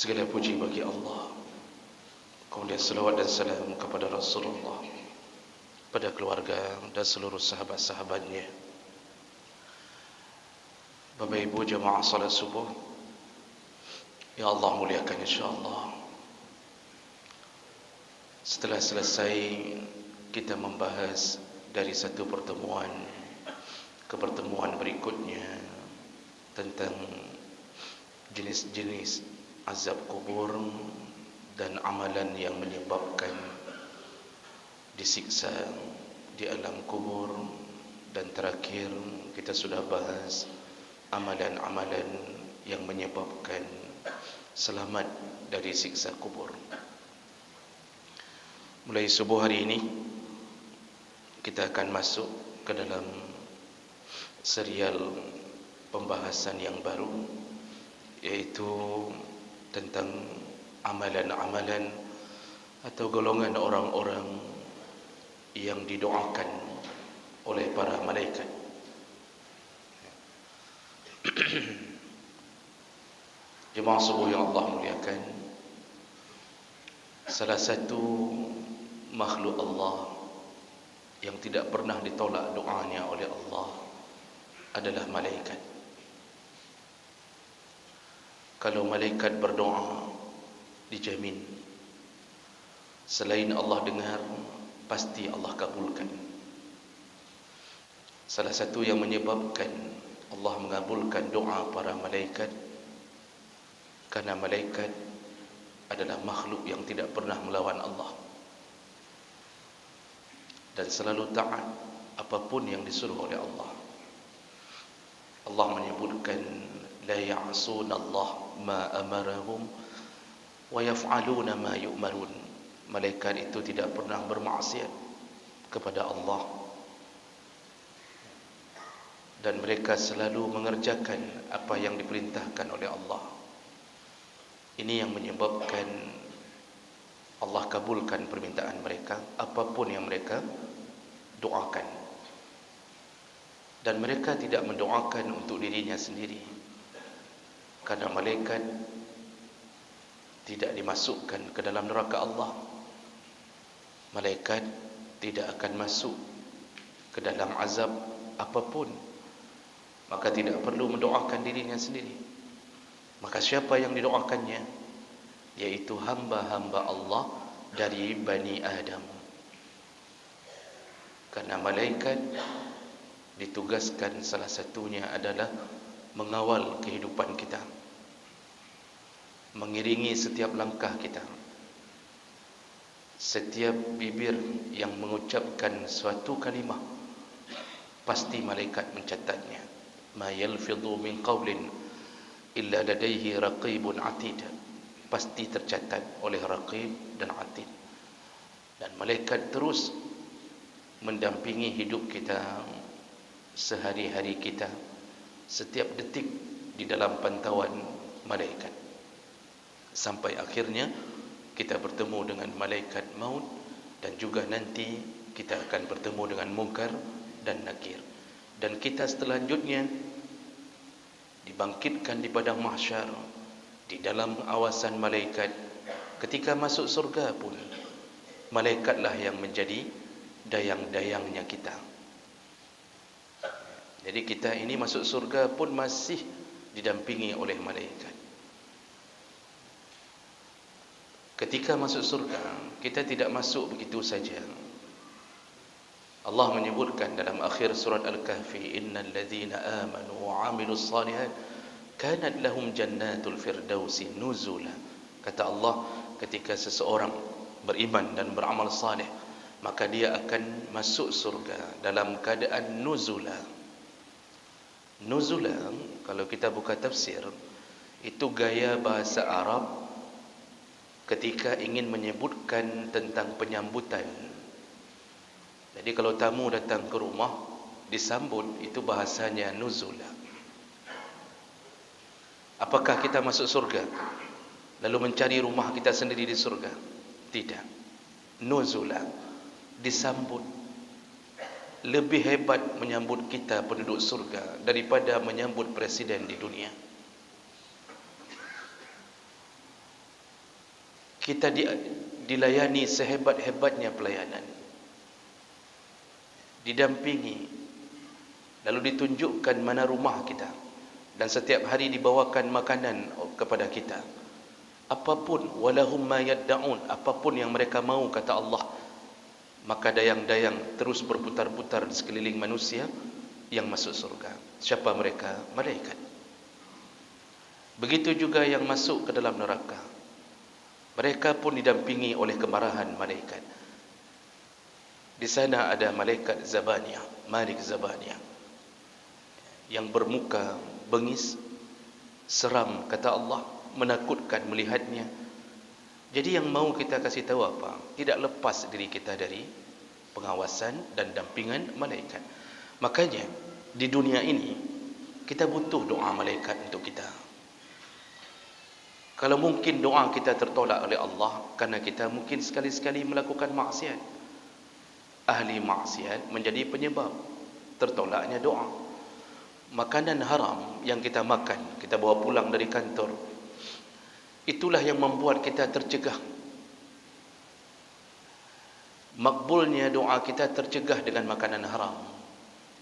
Segala puji bagi Allah. Kemudian selawat dan salam kepada Rasulullah, pada keluarga dan seluruh sahabat-sahabatnya. Bapak Ibu jemaah salat subuh, ya Allah muliakan insyaAllah. Setelah selesai kita membahas dari satu pertemuan ke pertemuan berikutnya tentang jenis-jenis azab kubur dan amalan yang menyebabkan disiksa di alam kubur, dan terakhir kita sudah bahas amalan-amalan yang menyebabkan selamat dari siksa kubur. Mulai subuh hari ini kita akan masuk ke dalam serial pembahasan yang baru, yaitu tentang amalan-amalan atau golongan orang-orang yang didoakan oleh para malaikat. Jemaah subuh yang Allah muliakan, salah satu makhluk Allah yang tidak pernah ditolak doanya oleh Allah adalah malaikat. Kalau malaikat berdoa, dijamin selain Allah dengar, pasti Allah kabulkan. Salah satu yang menyebabkan Allah mengabulkan doa para malaikat, karena malaikat adalah makhluk yang tidak pernah melawan Allah dan selalu taat apapun yang disuruh oleh Allah. Allah menyebutkan la ya'suna Allah ma amarahum wa yaf'aluna ma yu'marun. Malaikat itu tidak pernah bermaksiat kepada Allah dan mereka selalu mengerjakan apa yang diperintahkan oleh Allah. Ini yang menyebabkan Allah kabulkan permintaan mereka, apapun yang mereka doakan. Dan mereka tidak mendoakan untuk dirinya sendiri, karena malaikat tidak dimasukkan ke dalam neraka Allah. Malaikat tidak akan masuk ke dalam azab apapun, maka tidak perlu mendoakan dirinya sendiri. Maka siapa yang didoakannya? Yaitu hamba-hamba Allah dari Bani Adam. Karena malaikat ditugaskan, salah satunya adalah mengawal kehidupan kita, mengiringi setiap langkah kita. Setiap bibir yang mengucapkan suatu kalimah, pasti malaikat mencatatnya. Ma yalfidhu min qawlin illa ladaihi raqibun atid. Pasti tercatat oleh raqib dan atid. Dan malaikat terus mendampingi hidup kita, sehari-hari kita, setiap detik di dalam pantauan malaikat, sampai akhirnya kita bertemu dengan malaikat maut, dan juga nanti kita akan bertemu dengan Munkar dan Nakir. Dan kita selanjutnya dibangkitkan di padang mahsyar, di dalam awasan malaikat. Ketika masuk surga pun, malaikatlah yang menjadi dayang-dayangnya kita. Jadi kita ini masuk surga pun masih didampingi oleh malaikat. Ketika masuk surga, kita tidak masuk begitu saja. Allah menyebutkan dalam akhir surat Al-Kahfi, innal ladzina amanu wa 'amilus shalihat kanat lahum jannatul firdausi nuzula. Kata Allah, ketika seseorang beriman dan beramal saleh, maka dia akan masuk surga dalam keadaan nuzula. Nuzula, kalau kita buka tafsir, itu gaya bahasa Arab ketika ingin menyebutkan tentang penyambutan. Jadi kalau tamu datang ke rumah, disambut, itu bahasanya nuzula. Apakah kita masuk surga lalu mencari rumah kita sendiri di surga? Tidak. Nuzula, disambut. Lebih hebat menyambut kita penduduk surga daripada menyambut presiden di dunia. kita dilayani sehebat-hebatnya pelayanan, didampingi, lalu ditunjukkan mana rumah kita, dan setiap hari dibawakan makanan kepada kita. Apapun, walahum ma yadda'un, apapun yang mereka mau, kata Allah, maka dayang-dayang terus berputar-putar di sekeliling manusia yang masuk surga. Siapa mereka? Malaikat. Begitu juga yang masuk ke dalam neraka, mereka pun didampingi oleh kemarahan malaikat. Di sana ada malaikat Zabaniyah, Malik Zabaniyah, yang bermuka bengis, seram, kata Allah, menakutkan melihatnya. Jadi yang mau kita kasih tahu apa? Tidak lepas diri kita dari pengawasan dan dampingan malaikat. Makanya di dunia ini kita butuh doa malaikat untuk kita. Kalau mungkin doa kita tertolak oleh Allah karena kita mungkin sekali-sekali melakukan maksiat, ahli maksiat menjadi penyebab tertolaknya doa. Makanan haram yang kita makan, kita bawa pulang dari kantor, itulah yang membuat kita tercegah. Makbulnya doa kita tercegah dengan makanan haram.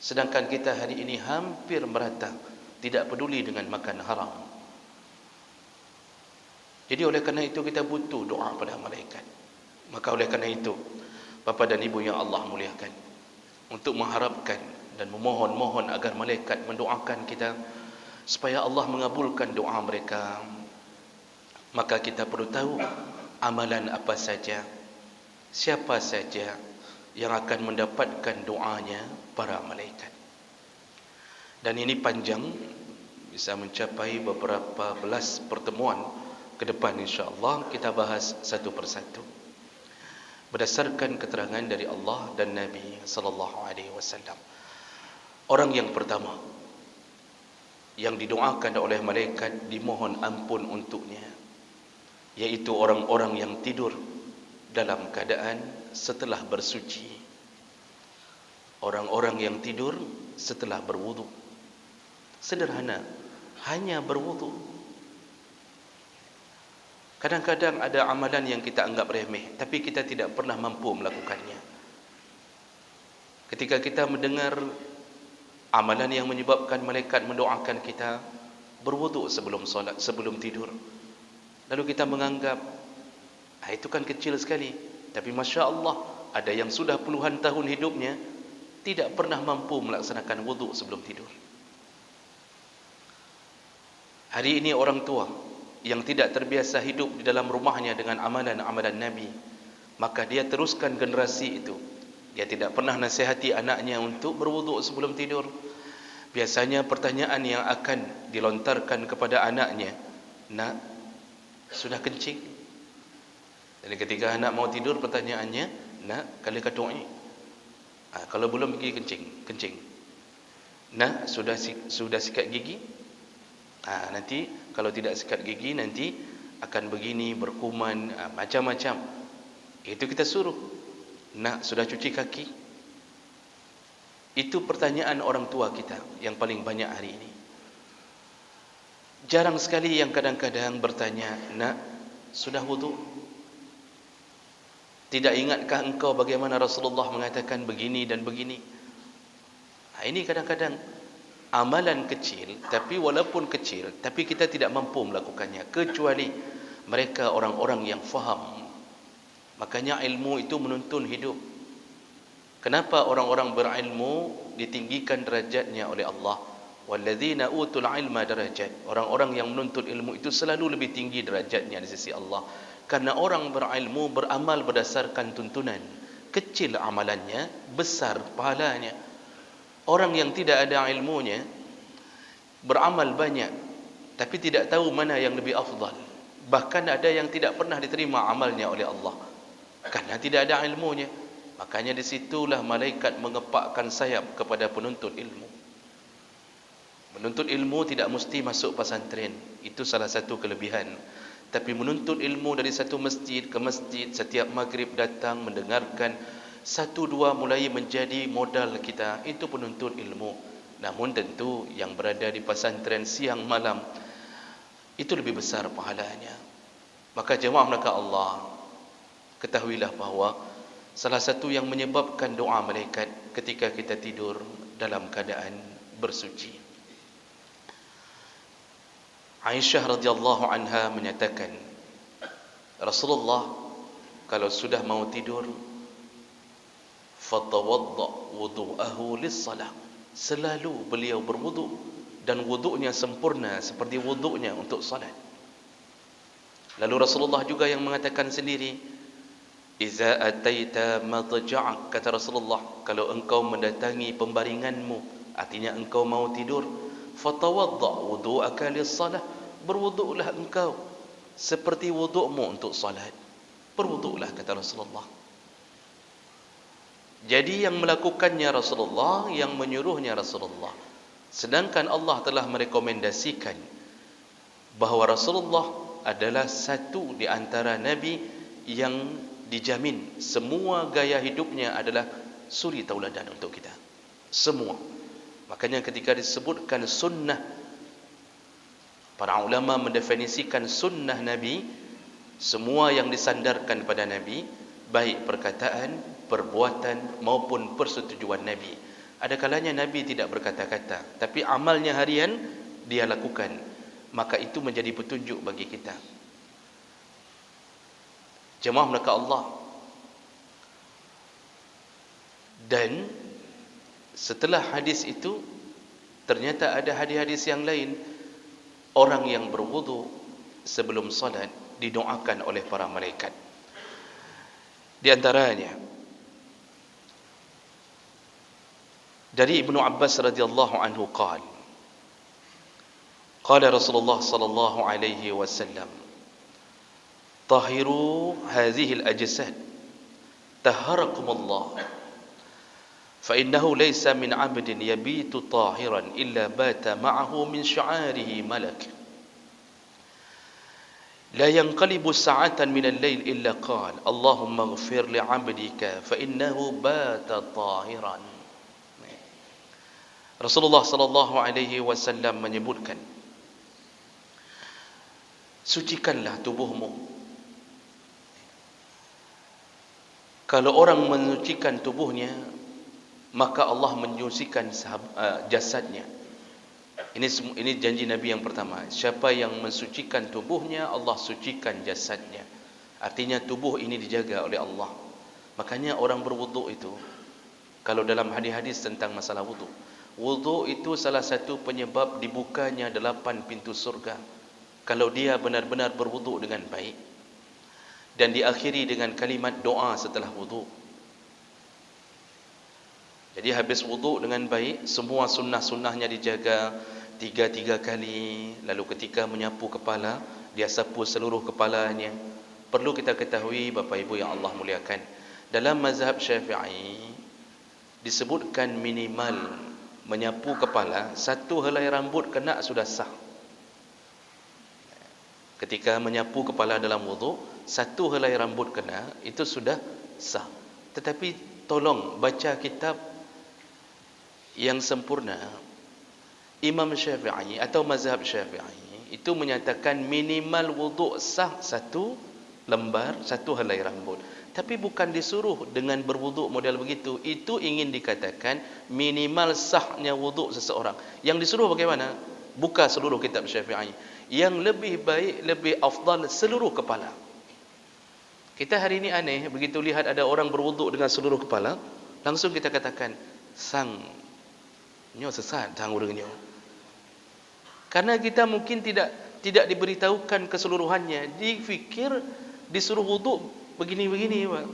Sedangkan kita hari ini hampir merata tidak peduli dengan makan haram. Jadi oleh kerana itu kita butuh doa pada malaikat. Maka oleh kerana itu, Bapa dan Ibu yang Allah muliakan, untuk mengharapkan dan memohon-mohon agar malaikat mendoakan kita supaya Allah mengabulkan doa mereka, maka kita perlu tahu amalan apa saja, siapa saja yang akan mendapatkan doanya para malaikat. Dan ini panjang, bisa mencapai beberapa belas pertemuan ke depan, insya-Allah kita bahas satu persatu berdasarkan keterangan dari Allah dan Nabi sallallahu alaihi wasallam. Orang yang pertama yang didoakan oleh malaikat, dimohon ampun untuknya, yaitu orang-orang yang tidur dalam keadaan setelah bersuci. Orang-orang yang tidur setelah berwudu. Sederhana, hanya berwudu. Kadang-kadang ada amalan yang kita anggap remeh, tapi kita tidak pernah mampu melakukannya. Ketika kita mendengar amalan yang menyebabkan malaikat mendoakan kita, berwudu sebelum solat, sebelum tidur, lalu kita menganggap itu kan kecil sekali. Tapi Masya Allah, ada yang sudah puluhan tahun hidupnya tidak pernah mampu melaksanakan wudu sebelum tidur. Hari ini orang tua yang tidak terbiasa hidup di dalam rumahnya dengan amalan-amalan Nabi, maka dia teruskan generasi itu. Dia tidak pernah nasihati anaknya untuk berwudu sebelum tidur. Biasanya pertanyaan yang akan dilontarkan kepada anaknya, "Nak, sudah kencing?" Jadi ketika anak mau tidur, pertanyaannya, "Nak, kali katu'i?" Kalau belum pergi kencing. "Nak, sudah sikat gigi?" Nanti kalau tidak sikat gigi nanti akan begini, berkuman, macam-macam. Itu kita suruh. "Nak, sudah cuci kaki?" Itu pertanyaan orang tua kita yang paling banyak hari ini. Jarang sekali yang kadang-kadang bertanya, "Nak, sudah wudu?" Tidak ingatkah engkau bagaimana Rasulullah mengatakan begini dan begini? Ini kadang-kadang amalan kecil, tapi walaupun kecil, tapi kita tidak mampu melakukannya, kecuali mereka orang-orang yang faham. Makanya ilmu itu menuntun hidup. Kenapa orang-orang berilmu ditinggikan derajatnya oleh Allah? Walladzina utul ilma darajat. Orang-orang yang menuntut ilmu itu selalu lebih tinggi derajatnya di sisi Allah. Karena orang berilmu beramal berdasarkan tuntunan. Kecil amalannya, besar pahalanya. Orang yang tidak ada ilmunya beramal banyak, tapi tidak tahu mana yang lebih afdal. Bahkan ada yang tidak pernah diterima amalnya oleh Allah karena tidak ada ilmunya. Makanya disitulah malaikat mengepakkan sayap kepada penuntut ilmu. Menuntut ilmu tidak mesti masuk pesantren, itu salah satu kelebihan. Tapi menuntut ilmu dari satu masjid ke masjid, setiap maghrib datang mendengarkan, satu dua mulai menjadi modal kita, itu penuntut ilmu. Namun tentu yang berada di pesantren siang malam itu lebih besar pahalanya. Maka jemaah melaka Allah, ketahuilah bahawa salah satu yang menyebabkan doa malaikat ketika kita tidur dalam keadaan bersuci. Aisyah radhiyallahu anha menyatakan, Rasulullah kalau sudah mau tidur, fatawadda wudu'ahu lis-salah. Selalu beliau berwuduk dan wuduknya sempurna seperti wuduknya untuk salat. Lalu Rasulullah juga yang mengatakan sendiri, Iza ataita madja'ak, kata Rasulullah, kalau engkau mendatangi pembaringanmu, artinya engkau mau tidur, fatawadda wudu'aka lis-salah, berwuduklah engkau seperti wudukmu untuk salat. Berwuduklah, kata Rasulullah. Jadi yang melakukannya Rasulullah, yang menyuruhnya Rasulullah. Sedangkan Allah telah merekomendasikan bahawa Rasulullah adalah satu di antara Nabi yang dijamin semua gaya hidupnya adalah suri tauladan untuk kita. Semua. Makanya ketika disebutkan sunnah, para ulama mendefinisikan sunnah Nabi, semua yang disandarkan pada Nabi, baik perkataan, perbuatan maupun persetujuan Nabi. Ada kalanya Nabi tidak berkata-kata, tapi amalnya harian dia lakukan. Maka itu menjadi petunjuk bagi kita. Jemaah melaka Allah. Dan setelah hadis itu, ternyata ada hadis-hadis yang lain. Orang yang berwudu sebelum salat didoakan oleh para malaikat. Di antaranya dari Ibnu Abbas radhiyallahu anhu qala, qala Rasulullah sallallahu alaihi wasallam, tahiru hadhihi al-ajsad taharakumullah fa innahu laysa min 'abdin yabitu tahiran illa bata ma'ahu min sya'arihi malak la yanqalibu sa'atan min al-lail illa qala Allahumma ighfir li 'abdika fa innahu bata tahiran. Rasulullah sallallahu alaihi wasallam menyebutkan, sucikanlah tubuhmu. Kalau orang mensucikan tubuhnya, maka Allah menyucikan jasadnya. Ini janji Nabi yang pertama. Siapa yang mensucikan tubuhnya, Allah sucikan jasadnya. Artinya tubuh ini dijaga oleh Allah. Makanya orang berwuduk itu, kalau dalam hadis-hadis tentang masalah wuduk, wuduk itu salah satu penyebab dibukanya 8 pintu surga. Kalau dia benar-benar berwuduk dengan baik dan diakhiri dengan kalimat doa setelah wuduk. Jadi habis wuduk dengan baik, semua sunnah-sunnahnya dijaga 3 kali. Lalu ketika menyapu kepala, dia sapu seluruh kepalanya. Perlu kita ketahui Bapak Ibu yang Allah muliakan, dalam mazhab Syafi'i disebutkan minimal menyapu kepala 1 helai rambut kena sudah sah. Ketika menyapu kepala dalam wuduk, 1 helai rambut kena, itu sudah sah. Tetapi tolong baca kitab yang sempurna. Imam Syafi'i atau mazhab Syafi'i itu menyatakan minimal wuduk sah 1 lembar, 1 helai rambut. Tapi bukan disuruh dengan berwuduk model begitu. Itu ingin dikatakan minimal sahnya wuduk seseorang. Yang disuruh bagaimana? Buka seluruh kitab Syafi'i. Yang lebih baik, lebih afdal seluruh kepala. Kita hari ini aneh, begitu lihat ada orang berwuduk dengan seluruh kepala, langsung kita katakan, sang nyo sesat sang urangnya. Karena kita mungkin tidak diberitahukan keseluruhannya. Difikir disuruh wuduk begini-begini, Pak.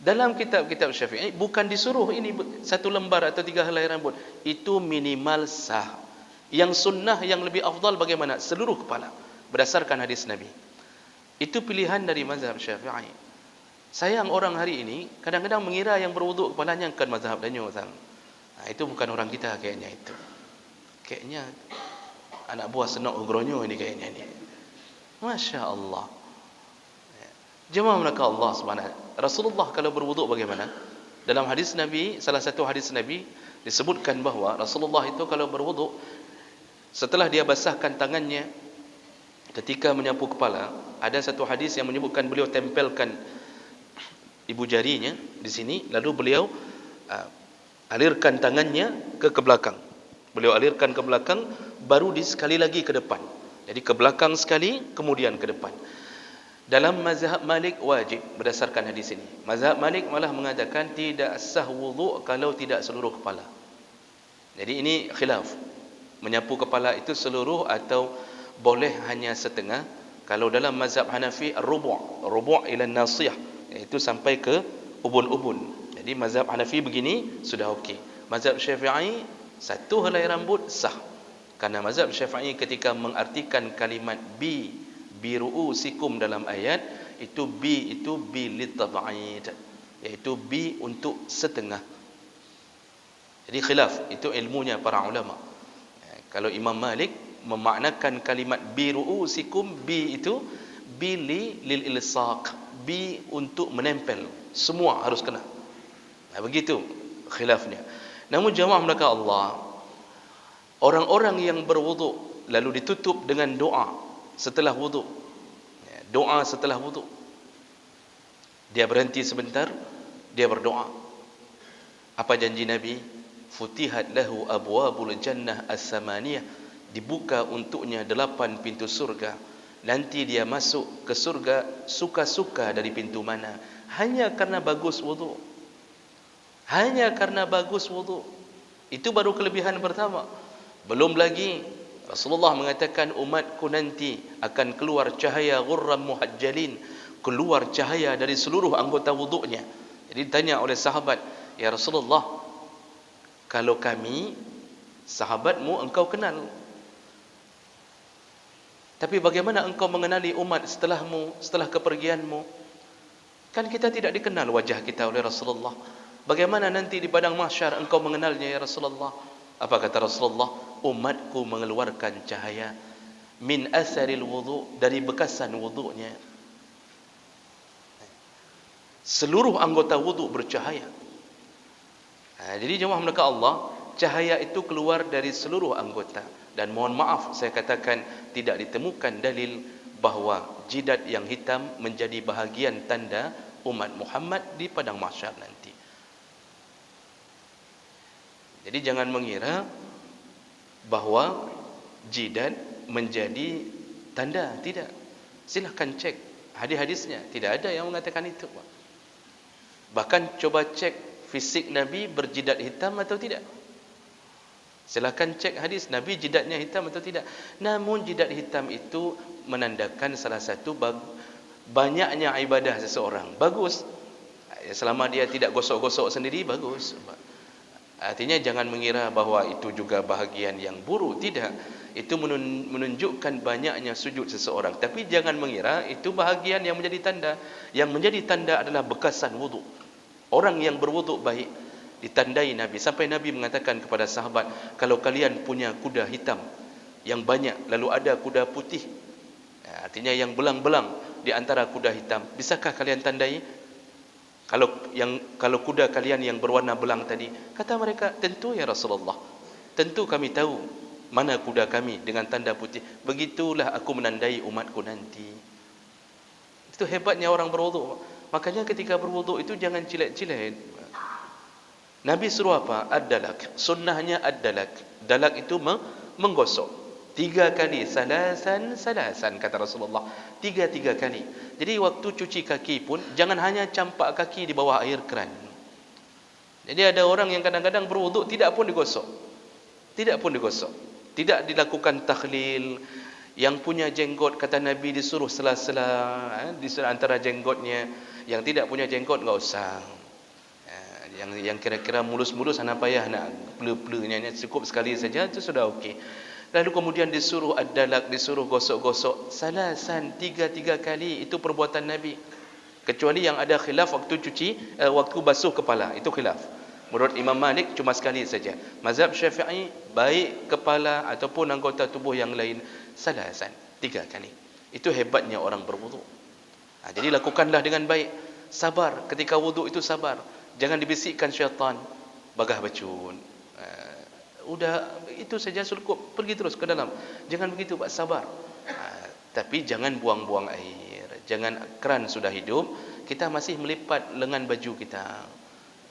Dalam kitab-kitab Syafi'i bukan disuruh ini 1 lembar atau 3 helai rambut. Itu minimal sah. Yang sunnah yang lebih afdal bagaimana? Seluruh kepala. Berdasarkan hadis Nabi. Itu pilihan dari mazhab Syafi'i. Sayang orang hari ini kadang-kadang mengira yang berwuduk kepalanya kan mazhab danyo. Nah, itu bukan orang kita kayaknya itu. Kayaknya anak buah senok ugronyo ini kayaknya ini. Masya Allah. Jemaah melaka Allah subhanahu. Rasulullah kalau berwuduk bagaimana? Dalam hadis Nabi, salah satu hadis Nabi disebutkan bahawa Rasulullah itu kalau berwuduk, setelah dia basahkan tangannya, ketika menyapu kepala, ada satu hadis yang menyebutkan beliau tempelkan ibu jarinya di sini, lalu beliau alirkan tangannya ke belakang. Beliau alirkan ke belakang, baru sekali lagi ke depan. Jadi ke belakang sekali, kemudian ke depan. Dalam mazhab Malik wajib berdasarkan hadis ini. Mazhab Malik malah mengatakan tidak sah wuduk kalau tidak seluruh kepala. Jadi ini khilaf. Menyapu kepala itu seluruh atau boleh hanya setengah. Kalau dalam mazhab Hanafi rubu' ila nasiyah, iaitu sampai ke ubun-ubun. Jadi mazhab Hanafi begini sudah okey. Mazhab Syafi'i satu helai rambut sah. Karena mazhab Syafi'i ketika mengartikan kalimat bi ru'usikum dalam ayat, itu bi litab'id, iaitu bi untuk setengah. Jadi khilaf, itu ilmunya para ulama. Kalau Imam Malik memaknakan kalimat bi ru'usikum, bi itu bi lil ilsaq, bi untuk menempel, semua harus kena. Begitu khilafnya. Namun jemaah melakukan Allah, orang-orang yang berwuduk lalu ditutup dengan doa setelah wuduk, doa setelah wuduk, dia berhenti sebentar, dia berdoa. Apa janji Nabi? Futihat lahu abwabul jannah as-samaniyah, dibuka untuknya 8 pintu surga. Nanti dia masuk ke surga suka-suka dari pintu mana, hanya karena bagus wuduk. Hanya karena bagus wuduk. Itu baru kelebihan pertama. Belum lagi Rasulullah mengatakan umatku nanti akan keluar cahaya ghurram muhajjalin, keluar cahaya dari seluruh anggota wuduknya. Jadi ditanya oleh sahabat, ya Rasulullah, kalau kami sahabatmu engkau kenal, tapi bagaimana engkau mengenali umat setelahmu, setelah kepergianmu? Kan kita tidak dikenal wajah kita oleh Rasulullah. Bagaimana nanti di padang mahsyar engkau mengenalnya ya Rasulullah? Apa kata Rasulullah? Umatku mengeluarkan cahaya min asaril wudu, dari bekasan wuduknya. Seluruh anggota wuduk bercahaya. Jadi jemaah melakukan Allah, cahaya itu keluar dari seluruh anggota. Dan mohon maaf saya katakan tidak ditemukan dalil bahawa jidat yang hitam menjadi bahagian tanda umat Muhammad di padang mahsyar nanti. Jadi jangan mengira bahawa jidat menjadi tanda, tidak. Silahkan cek hadis-hadisnya, tidak ada yang mengatakan itu. Bahkan coba cek fisik Nabi berjidat hitam atau tidak. Silakan cek hadis Nabi jidatnya hitam atau tidak. Namun jidat hitam itu menandakan salah satu banyaknya ibadah seseorang. Bagus. Selama dia tidak gosok-gosok sendiri, bagus. Artinya jangan mengira bahawa itu juga bahagian yang buruk. Tidak. Itu menunjukkan banyaknya sujud seseorang. Tapi jangan mengira itu bahagian yang menjadi tanda. Yang menjadi tanda adalah bekasan wuduk. Orang yang berwuduk baik ditandai Nabi. Sampai Nabi mengatakan kepada sahabat, kalau kalian punya kuda hitam yang banyak, lalu ada kuda putih, artinya yang belang-belang di antara kuda hitam, bisakah kalian tandai? Kalau kuda kalian yang berwarna belang tadi, kata mereka, tentu ya Rasulullah, tentu kami tahu mana kuda kami dengan tanda putih. Begitulah aku menandai umatku nanti. Itu hebatnya orang berwuduk. Makanya ketika berwuduk itu jangan cilet-cilet. Nabi suruh apa? Ad-dalak. Sunnahnya ad-dalak. Dalak itu menggosok 3 kali, salasan kata Rasulullah. 3 kali. Jadi waktu cuci kaki pun jangan hanya campak kaki di bawah air keran. Jadi ada orang yang kadang-kadang berwuduk tidak pun digosok. Tidak dilakukan takhlil. Yang punya jenggot kata Nabi disuruh sela-sela di antara jenggotnya. Yang tidak punya jenggot enggak usah. Yang kira-kira mulus-mulus hana payah nak pleu-pleunya, cukup sekali saja itu sudah okey. Lalu kemudian disuruh ad-dalak, disuruh gosok-gosok salasan 3 kali, itu perbuatan Nabi. Kecuali yang ada khilaf waktu basuh kepala, itu khilaf. Menurut Imam Malik cuma sekali saja. Mazhab Syafi'i baik kepala ataupun anggota tubuh yang lain salasan 3 kali. Itu hebatnya orang berwuduk. Jadi lakukanlah dengan baik. Sabar ketika wuduk itu, sabar. Jangan dibisikkan syaitan, bagah bacun. Udah itu saja cukup, pergi terus ke dalam. Jangan begitu, Pak, sabar. Tapi jangan buang-buang air. Jangan keran sudah hidup, kita masih melipat lengan baju kita.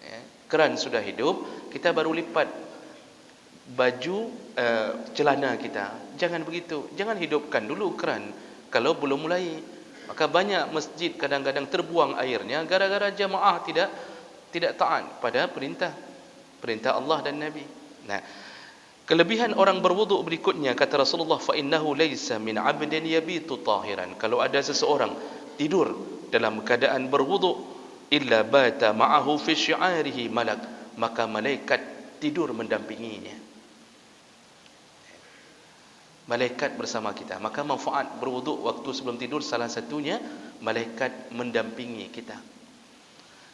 Ya. Keran sudah hidup, kita baru lipat baju celana kita. Jangan begitu. Jangan hidupkan dulu keran kalau belum mulai. Maka banyak masjid kadang-kadang terbuang airnya gara-gara jamaah tidak taat pada perintah Allah dan Nabi. Nah, kelebihan orang berwuduk berikutnya kata Rasulullah, fa innahu laisa min 'abdin yabitu tahiran. Kalau ada seseorang tidur dalam keadaan berwuduk, illa bata ma'ahu fi syi'arihi malak, maka malaikat tidur mendampinginya. Malaikat bersama kita. Maka manfaat berwuduk waktu sebelum tidur salah satunya malaikat mendampingi kita.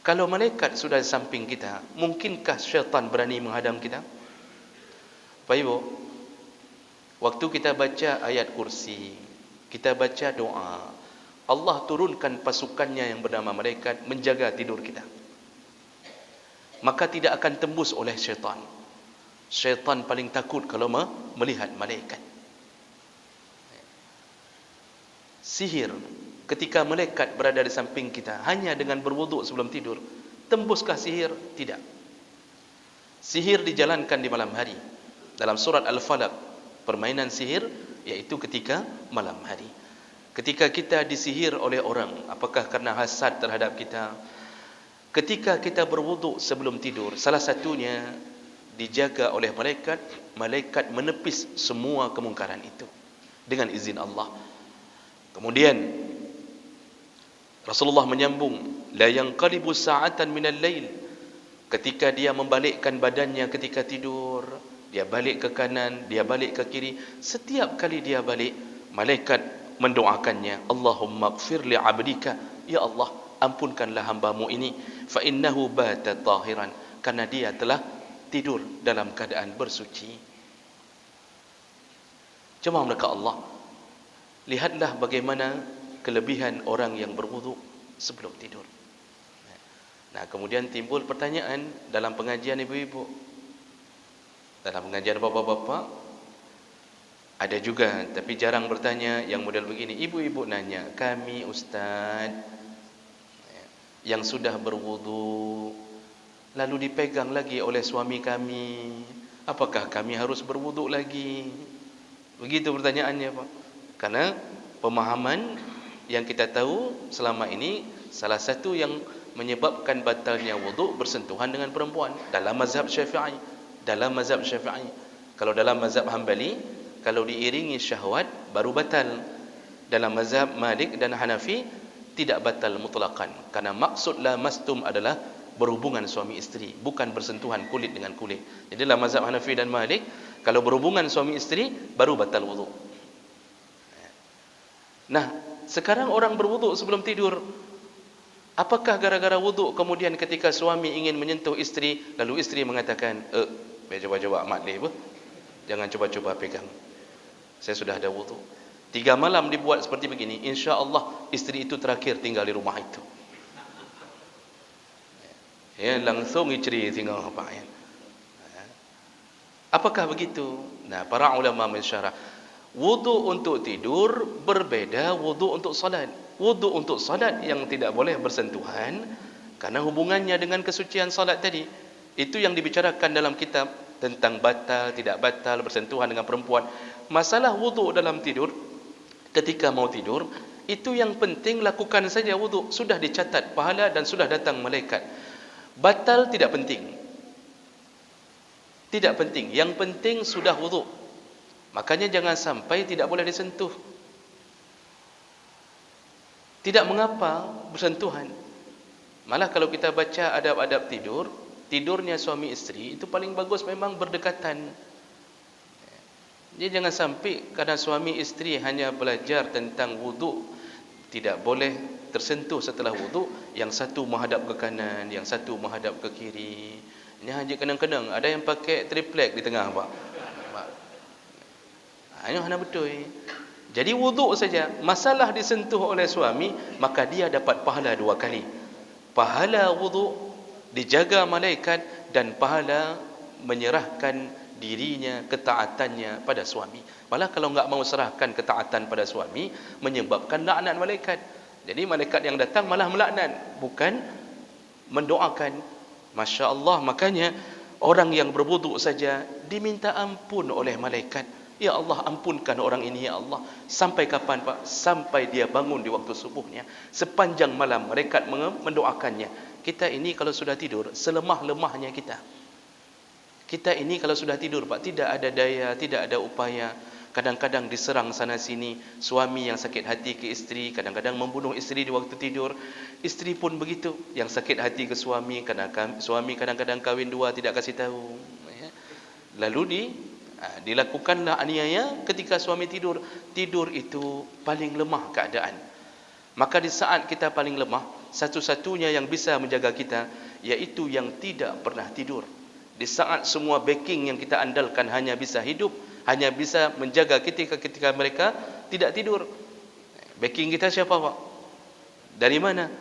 Kalau malaikat sudah di samping kita, mungkinkah syaitan berani menghadang kita? Pak Ibu, waktu kita baca ayat kursi, kita baca doa, Allah turunkan pasukannya yang bernama malaikat menjaga tidur kita. Maka tidak akan tembus oleh syaitan. Syaitan paling takut kalau melihat malaikat. Sihir, ketika malaikat berada di samping kita, hanya dengan berwuduk sebelum tidur, tembuskah sihir? Tidak. Sihir dijalankan di malam hari. Dalam surat Al-Falaq, permainan sihir yaitu ketika malam hari. Ketika kita disihir oleh orang, apakah karena hasad terhadap kita? Ketika kita berwuduk sebelum tidur, salah satunya dijaga oleh malaikat, malaikat menepis semua kemungkaran itu dengan izin Allah. Kemudian Rasulullah menyambung, la yanqalibu sa'atan minal lail, ketika dia membalikkan badannya ketika tidur, dia balik ke kanan, dia balik ke kiri, setiap kali dia balik, malaikat mendoakannya, Allahumma ighfir li 'abdika, ya Allah, ampunkanlah hambamu ini, fa innahu bata tahiran, karena dia telah tidur dalam keadaan bersuci. Jemaah mereka Allah, lihatlah bagaimana kelebihan orang yang berwuduk sebelum tidur. Nah, kemudian timbul pertanyaan dalam pengajian ibu-ibu, dalam pengajian bapa-bapa, ada juga tapi jarang bertanya yang model begini. Ibu-ibu nanya, kami ustaz yang sudah berwuduk lalu dipegang lagi oleh suami kami, apakah kami harus berwuduk lagi? Begitu pertanyaannya, Pak. Karena pemahaman yang kita tahu selama ini, salah satu yang menyebabkan batalnya wuduk bersentuhan dengan perempuan dalam mazhab Syafi'i. Dalam mazhab Syafi'i. Kalau dalam mazhab Hambali, kalau diiringi syahwat baru batal. Dalam mazhab Malik dan Hanafi tidak batal mutlaqan, karena maksud la mastum adalah berhubungan suami isteri, bukan bersentuhan kulit dengan kulit. Jadi dalam mazhab Hanafi dan Malik, kalau berhubungan suami isteri baru batal wuduk. Nah, sekarang orang berwuduk sebelum tidur. Apakah gara-gara wuduk kemudian ketika suami ingin menyentuh isteri, lalu isteri mengatakan, biar coba-coba mak dia, jangan coba-coba pegang, saya sudah ada wuduk. 3 malam dibuat seperti begini, insya Allah isteri itu terakhir tinggal di rumah itu. Ya, langsung isteri tinggal apa ya? Apakah begitu? Nah, para ulama mensyarah, wuduk untuk tidur berbeda wuduk untuk salat. Wuduk untuk salat yang tidak boleh bersentuhan karena hubungannya dengan kesucian salat tadi. Itu yang dibicarakan dalam kitab tentang batal, tidak batal, bersentuhan dengan perempuan. Masalah wuduk dalam tidur, ketika mau tidur, itu yang penting lakukan saja wuduk. Sudah dicatat pahala dan sudah datang malaikat. Batal tidak penting. Tidak penting. Yang penting sudah wuduk. Makanya jangan sampai tidak boleh disentuh. Tidak mengapa bersentuhan. Malah kalau kita baca adab-adab tidur, tidurnya suami isteri itu paling bagus memang berdekatan. Jadi jangan sampai karena suami isteri hanya belajar tentang wuduk, tidak boleh tersentuh setelah wuduk, yang satu menghadap ke kanan, yang satu menghadap ke kiri. Ini hanya kenang-kenang, ada yang pakai triplek di tengah, Pak. Ini hanya betul. Jadi wuduk saja, masalah disentuh oleh suami, maka dia dapat pahala 2 kali. Pahala wuduk dijaga malaikat dan pahala menyerahkan dirinya, ketaatannya pada suami. Malah kalau enggak mau serahkan ketaatan pada suami, menyebabkan laknat malaikat. Jadi malaikat yang datang malah melaknat, bukan mendoakan. Masya Allah, makanya orang yang berwuduk saja diminta ampun oleh malaikat. Ya Allah, ampunkan orang ini ya Allah. Sampai kapan Pak? Sampai dia bangun di waktu subuhnya. Sepanjang malam malaikat mendoakannya. Kita ini kalau sudah tidur, selemah-lemahnya kita. Kita ini kalau sudah tidur Pak, tidak ada daya, tidak ada upaya. Kadang-kadang diserang sana sini, suami yang sakit hati ke isteri, kadang-kadang membunuh isteri di waktu tidur. Isteri pun begitu, yang sakit hati ke suami, suami kadang-kadang kahwin dua tidak kasih tahu. Lalu dilakukanlah aniaya ketika suami tidur. Tidur itu paling lemah keadaan. Maka di saat kita paling lemah, satu-satunya yang bisa menjaga kita yaitu yang tidak pernah tidur. Di saat semua backing yang kita andalkan hanya bisa hidup, hanya bisa menjaga ketika mereka tidak tidur. Backing kita siapa Pak? Dari mana?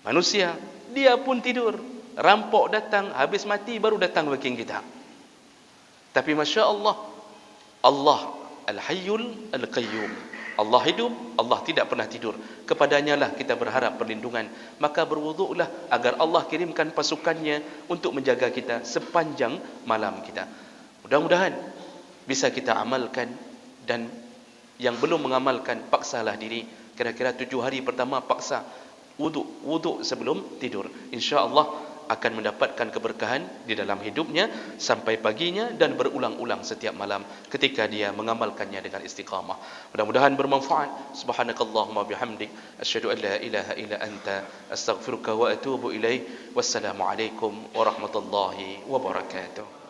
Manusia. Dia pun tidur. Rampok datang, habis mati baru datang backing kita. Tapi Masya Allah, Allah Al-Hayyul Al-Qayyum. Allah hidup, Allah tidak pernah tidur. Kepadanya lah kita berharap perlindungan. Maka berwuduklah agar Allah kirimkan pasukannya untuk menjaga kita sepanjang malam kita. Mudah-mudahan bisa kita amalkan, dan yang belum mengamalkan, paksalah diri. Kira-kira 7 hari pertama paksa wuduk sebelum tidur. InsyaAllah akan mendapatkan keberkahan di dalam hidupnya sampai paginya, dan berulang-ulang setiap malam ketika dia mengamalkannya dengan istiqamah. Mudah-mudahan bermanfaat. Subhanakallahumma bihamdik, asyhadu an la ilaha illa anta, astaghfiruka wa atubu ilaik. Wassalamualaikum warahmatullahi wabarakatuh.